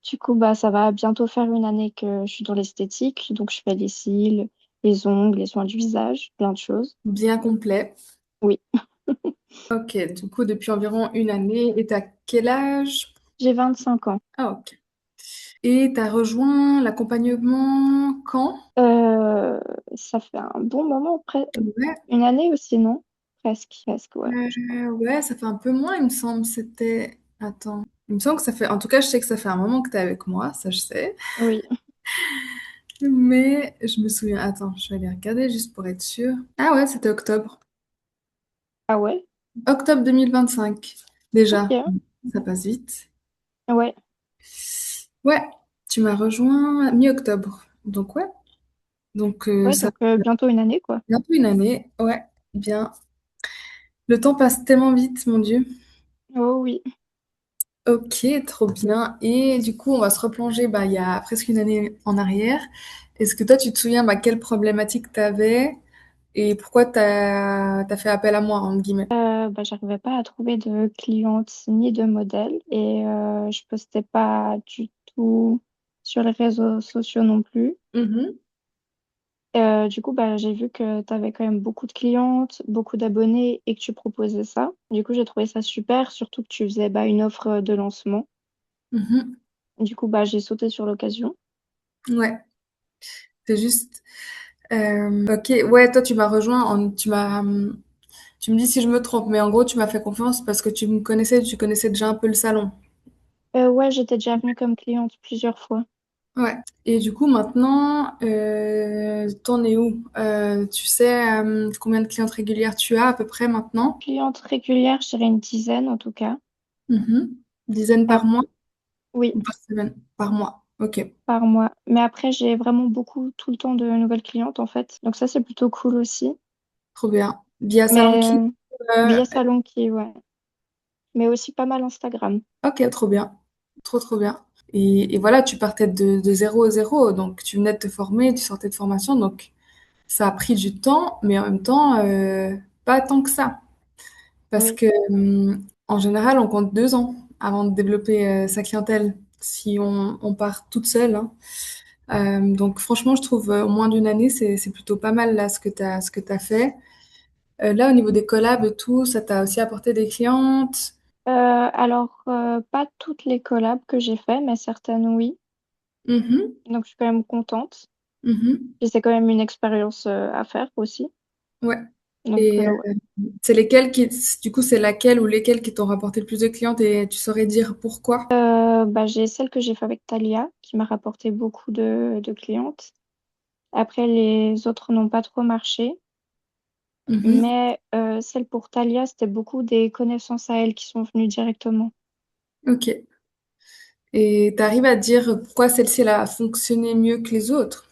Du coup, bah, ça va bientôt faire une année que je suis dans l'esthétique. Donc, je fais les cils, les ongles, les soins du visage, plein de choses. Bien complet. Oui, Ok, du coup, depuis environ une année. Et t'as quel âge? j'ai 25 ans. Ah, ok. Et t'as rejoint l'accompagnement quand? Euh, Ça fait un bon moment, Ouais, une année aussi, non? Presque, presque, ouais. ouais, ça fait un peu moins, il me semble. C'était. Attends. Il me semble que ça fait. En tout cas, je sais que ça fait un moment que t'es avec moi, ça je sais. Oui. Mais je me souviens. Attends, je vais aller regarder juste pour être sûre. Ah ouais, c'était octobre. Ah ouais? Octobre 2025. Déjà, Ok. ça passe vite. Ouais. Ouais, tu m'as rejoint mi-octobre. Donc ouais. Donc Ouais, ça donc bientôt une année, quoi. fait un peu une année. Ouais, bien. Le temps passe tellement vite, mon Dieu. Oh oui. Ok, trop bien. Et du coup, on va se replonger il y a presque une année en arrière. Est-ce que toi, tu te souviens quelle problématique t'avais et pourquoi t'as fait appel à moi, entre guillemets? Bah, j'arrivais pas à trouver de clientes ni de modèles et je postais pas du tout sur les réseaux sociaux non plus. Mhm, Du coup, bah, j'ai vu que tu avais quand même beaucoup de clientes, beaucoup d'abonnés et que tu proposais ça. Du coup, j'ai trouvé ça super, surtout que tu faisais bah, une offre de lancement. mhm. Du coup, bah, j'ai sauté sur l'occasion. Ouais, c'est juste. Ok, ouais, toi, tu m'as rejoint, tu me dis si je me trompe, mais en gros, tu m'as fait confiance parce que tu connaissais déjà un peu le salon. Ouais, j'étais déjà venue comme cliente plusieurs fois. Ouais. Et du coup, maintenant, t'en es où? Tu sais combien de clientes régulières tu as à peu près maintenant? Cliente régulière, je dirais une dizaine en tout cas. Mhm. Dizaines Ah, par mois oui, ou par semaine? Par mois. Ok, par mois. Mais après, j'ai vraiment beaucoup, tout le temps de nouvelles clientes en fait. Donc ça, c'est plutôt cool aussi. trop bien. Via Salon Mais qui? Euh, via Salon qui, ouais. Mais aussi pas mal Instagram. ok, trop bien. Trop, trop bien. Et voilà, tu partais de zéro à zéro, donc tu venais de te former, tu sortais de formation, donc ça a pris du temps, mais en même temps, pas tant que ça. Parce Oui. que, en général, on compte 2 ans avant de développer sa clientèle, si on part toute seule, hein. Donc franchement, je trouve au moins d'une année, c'est plutôt pas mal là ce que t'as fait. Là, au niveau des collabs et tout, ça t'a aussi apporté des clientes. Alors, pas toutes les collabs que j'ai fait, mais certaines oui. Mhm, Donc, je suis quand même contente. mhm, Et c'est quand même une expérience à faire aussi. ouais. Donc, Et ouais. c'est lesquelles qui, du coup, c'est laquelle ou lesquelles qui t'ont rapporté le plus de clientes et tu saurais dire pourquoi? Bah, j'ai celle que j'ai fait avec Talia, qui m'a rapporté beaucoup de clientes. Après, les autres n'ont pas trop marché. Mhm, Mais celle pour Talia, c'était beaucoup des connaissances à elle qui sont venues directement. ok. Et t'arrives à dire pourquoi celle-ci elle a fonctionné mieux que les autres?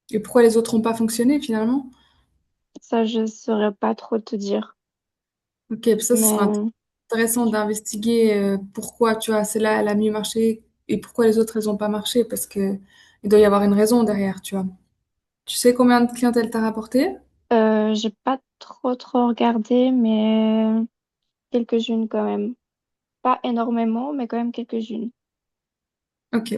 Et pourquoi les autres n'ont pas fonctionné finalement? Ça, je saurais pas trop te dire. Ok, ça, ce sera Mais intéressant d'investiguer pourquoi, tu vois, celle-là, elle a mieux marché et pourquoi les autres, elles n'ont pas marché, parce que il doit y avoir une raison derrière, tu vois. Tu sais combien de clientèle t'as rapporté? j'ai pas trop regardé, mais quelques-unes quand même. Pas énormément, mais quand même quelques-unes. Ok.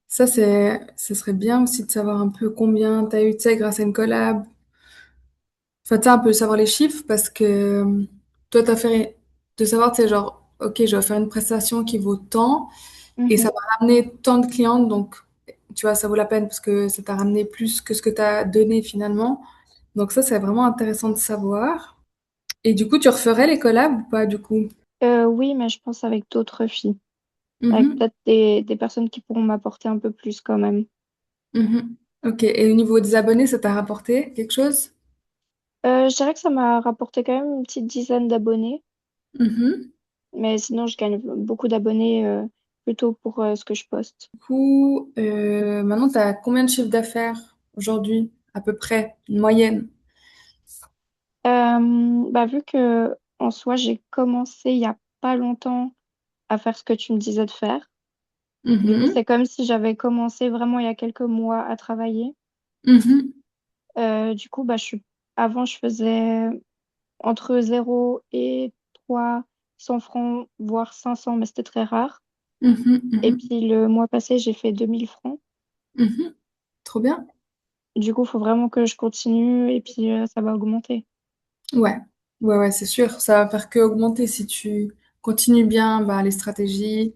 Ça, ce serait bien aussi de savoir un peu combien t'as eu, tu sais, grâce à une collab. Enfin, tu sais, un peu savoir les chiffres, parce que toi, t'as fait, de savoir, tu sais, genre, ok, je vais faire une prestation qui vaut tant, et ça Mhm. va ramener tant de clientes, donc, tu vois, ça vaut la peine, parce que ça t'a ramené plus que ce que t'as donné finalement. Donc ça, c'est vraiment intéressant de savoir. Et du coup, tu referais les collabs ou pas, du coup? Oui, mais je pense avec d'autres filles. Avec Mhm, peut-être des personnes qui pourront m'apporter un peu plus quand même. mhm. Ok, et au niveau des abonnés, ça t'a rapporté quelque chose? Je dirais que ça m'a rapporté quand même une petite dizaine d'abonnés. Mhm. Mais sinon, je gagne beaucoup d'abonnés plutôt pour ce que je poste. Du coup, maintenant, tu as combien de chiffres d'affaires aujourd'hui, à peu près, une moyenne? Bah, vu que en soi, j'ai commencé il y a pas longtemps à faire ce que tu me disais de faire. Du coup, Mhm, c'est comme si j'avais commencé vraiment il y a quelques mois à travailler. mhm, Du coup, avant, je faisais entre 0 et 300 francs, voire 500, mais c'était très rare. Mhm, Et mhm, puis le mois passé, j'ai fait 2 000 francs. mhm. Trop bien. Du coup, il faut vraiment que je continue et puis ça va augmenter. Ouais, ouais, ouais, c'est sûr. Ça va faire que augmenter si tu continues bien bah, les stratégies,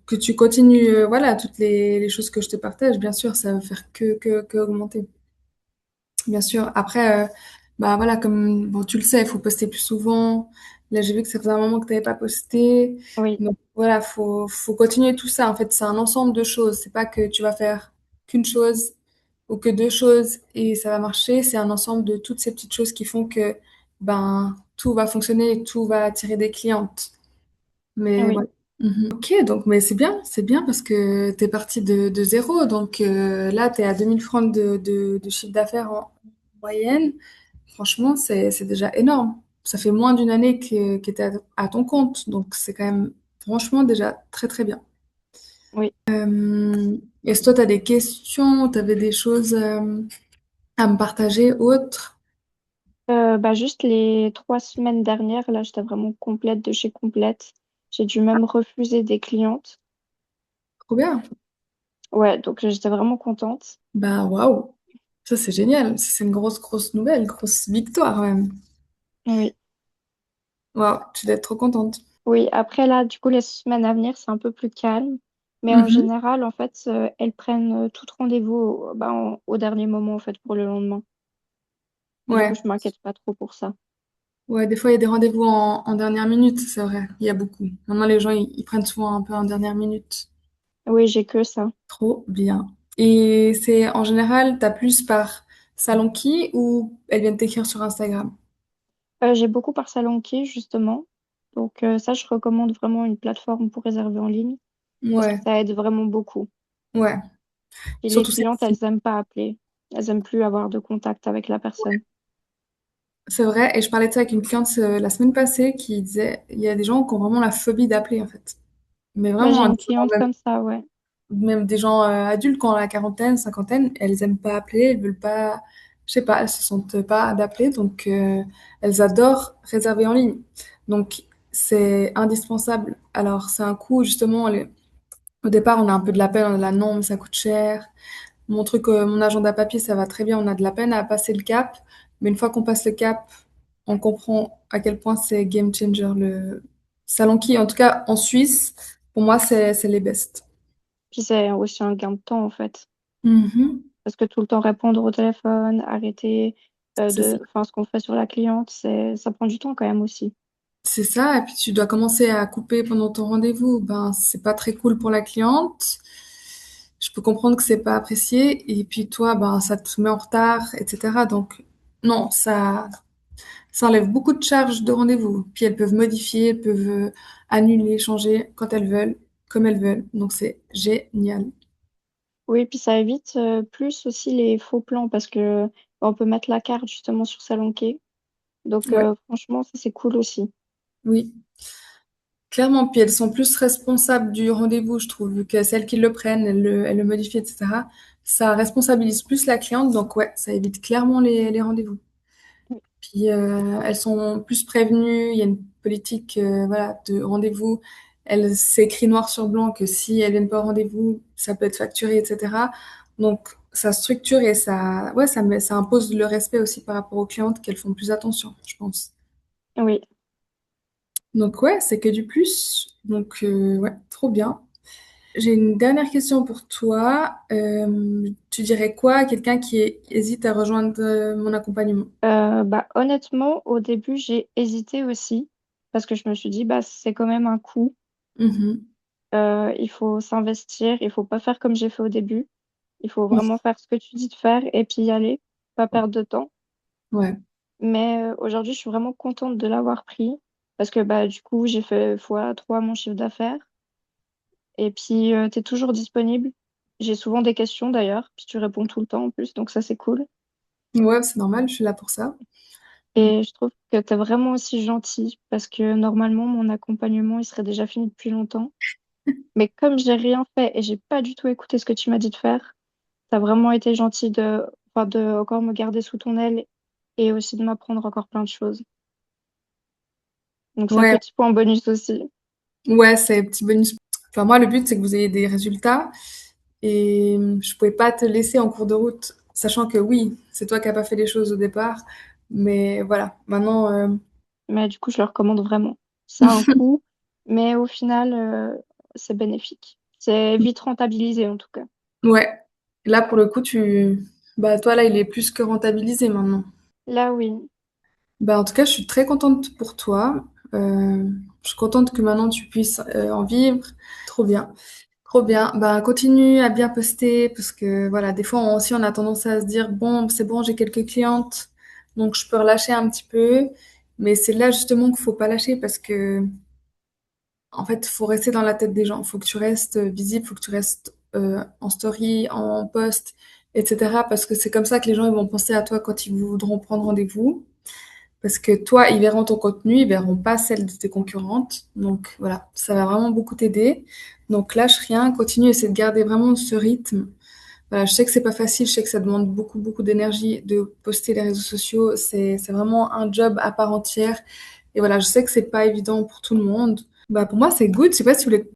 que tu continues, voilà, toutes les choses que je te partage, bien sûr, ça va faire que augmenter. Bien sûr. Après, bah voilà, comme bon, tu le sais, il faut poster plus souvent. Là, j'ai vu que ça faisait un moment que tu n'avais pas posté. Oui, Donc voilà, faut continuer tout ça. En fait, c'est un ensemble de choses. C'est pas que tu vas faire qu'une chose ou que deux choses et ça va marcher. C'est un ensemble de toutes ces petites choses qui font que ben tout va fonctionner et tout va attirer des clientes. Mais oui. voilà. Mhm. Ok, donc mais c'est bien parce que tu es parti de zéro. Donc là, tu es à 2 000 francs de chiffre d'affaires en moyenne. Franchement, c'est déjà énorme. Ça fait moins d'une année que tu es à ton compte. Donc c'est quand même franchement déjà très très bien. Oui. Est-ce que toi, tu as des questions, tu avais des choses à me partager autres? Bah, juste les 3 semaines dernières, là, j'étais vraiment complète de chez complète. J'ai dû même refuser des clientes. Trop bien. Ouais, donc j'étais vraiment contente. Bah waouh, ça c'est génial. Ça, c'est une grosse nouvelle, grosse victoire même. Oui. Waouh, tu dois être trop contente. Oui, après là, du coup, les semaines à venir, c'est un peu plus calme. Mais en Mhm. général, en fait, elles prennent tout rendez-vous bah, au dernier moment, en fait, pour le lendemain. Du coup, Ouais, je m'inquiète pas trop pour ça. ouais, des fois il y a des rendez-vous en dernière minute, c'est vrai. Il y a beaucoup. Maintenant les gens ils prennent souvent un peu en dernière minute. Oui, j'ai que ça. Trop bien. Et c'est en général, t'as plus par Salonki ou elles viennent t'écrire sur Instagram? J'ai beaucoup par Salonki, justement. Donc ça, je recommande vraiment une plateforme pour réserver en ligne parce que Ouais, ça aide vraiment beaucoup. ouais. Et les Surtout clientes, celle-ci. elles aiment pas appeler. Elles aiment plus avoir de contact avec la personne. C'est vrai, et je parlais de ça avec une cliente la semaine passée qui disait, il y a des gens qui ont vraiment la phobie d'appeler en fait. Mais Bah, j'ai vraiment, une cliente comme ça, ouais. même des gens adultes qui ont la quarantaine, cinquantaine, elles aiment pas appeler, elles veulent pas, je sais pas, elles se sentent pas d'appeler, donc elles adorent réserver en ligne. Donc c'est indispensable. Alors c'est un coût justement. Au départ, on a un peu de la peine, on est là non, mais ça coûte cher. Mon truc, mon agenda papier, ça va très bien. On a de la peine à passer le cap, mais une fois qu'on passe le cap, on comprend à quel point c'est game changer le salon qui, en tout cas en Suisse, pour moi, c'est les best. Puis c'est aussi un gain de temps, en fait. Mhm. Parce que tout le temps répondre au téléphone, arrêter C'est ça. enfin, ce qu'on fait sur la cliente, ça prend du temps quand même aussi. C'est ça. Et puis tu dois commencer à couper pendant ton rendez-vous. Ben, c'est pas très cool pour la cliente. Je peux comprendre que c'est pas apprécié. Et puis toi, ben, ça te met en retard, etc. Donc, non, ça enlève beaucoup de charges de rendez-vous. Puis elles peuvent modifier, elles peuvent annuler, changer quand elles veulent, comme elles veulent. Donc c'est génial. Oui, puis ça évite plus aussi les faux plans parce que on peut mettre la carte justement sur Salonké. Donc Ouais, franchement, ça c'est cool aussi. oui, clairement. Puis elles sont plus responsables du rendez-vous, je trouve, que celles qui le prennent, elles le modifient, etc. Ça responsabilise plus la cliente, donc ouais, ça évite clairement les rendez-vous. Puis elles sont plus prévenues, il y a une politique voilà, de rendez-vous. C'est écrit noir sur blanc que si elles viennent pas au rendez-vous, ça peut être facturé, etc. Donc ça structure et ça, ouais, ça impose le respect aussi par rapport aux clientes qu'elles font plus attention, je pense. Oui. Donc ouais, c'est que du plus. Donc ouais, trop bien. J'ai une dernière question pour toi. Tu dirais quoi à quelqu'un qui hésite à rejoindre mon accompagnement? Bah, honnêtement, au début, j'ai hésité aussi parce que je me suis dit, bah, c'est quand même un coût. Mhm. Il faut s'investir, il faut pas faire comme j'ai fait au début. Il faut vraiment faire ce que tu dis de faire et puis y aller, pas perdre de temps. Ouais. Mais aujourd'hui, je suis vraiment contente de l'avoir pris parce que bah, du coup, j'ai fait x3 mon chiffre d'affaires. Et puis, tu es toujours disponible. J'ai souvent des questions d'ailleurs, puis tu réponds tout le temps en plus, donc ça, c'est cool. Ouais, c'est normal, je suis là pour ça. Mm. Et je trouve que tu es vraiment aussi gentil parce que normalement, mon accompagnement, il serait déjà fini depuis longtemps. Mais comme j'ai rien fait et j'ai pas du tout écouté ce que tu m'as dit de faire, tu as vraiment été gentil enfin, de encore me garder sous ton aile et aussi de m'apprendre encore plein de choses. Donc ça, Ouais, petit point bonus aussi. Ouais, c'est petit bonus. Enfin, moi, le but, c'est que vous ayez des résultats et je pouvais pas te laisser en cours de route, sachant que oui, c'est toi qui as pas fait les choses au départ, mais voilà, maintenant, Mais du coup, je le recommande vraiment. Ça a un coût, mais au final, c'est bénéfique. C'est vite rentabilisé en tout cas. ouais, là, pour le coup, bah, toi, là, il est plus que rentabilisé maintenant. Là, oui. Bah, en tout cas, je suis très contente pour toi. Euh, je suis contente que maintenant tu puisses en vivre. Trop bien. Trop bien. Bah, continue à bien poster parce que voilà, des fois aussi on a tendance à se dire bon, c'est bon, j'ai quelques clientes, donc je peux relâcher un petit peu. Mais c'est là justement qu'il faut pas lâcher parce que en fait, faut rester dans la tête des gens. Faut que tu restes visible, faut que tu restes en story, en post, etc. Parce que c'est comme ça que les gens ils vont penser à toi quand ils voudront prendre rendez-vous. Parce que toi, ils verront ton contenu, ils verront pas celle de tes concurrentes. Donc voilà, ça va vraiment beaucoup t'aider. Donc lâche rien, continue, essaie de garder vraiment ce rythme. Voilà, je sais que c'est pas facile, je sais que ça demande beaucoup, beaucoup d'énergie de poster les réseaux sociaux. C'est vraiment un job à part entière. Et voilà, je sais que c'est pas évident pour tout le monde. Bah pour moi, c'est good. Je sais pas si vous voulez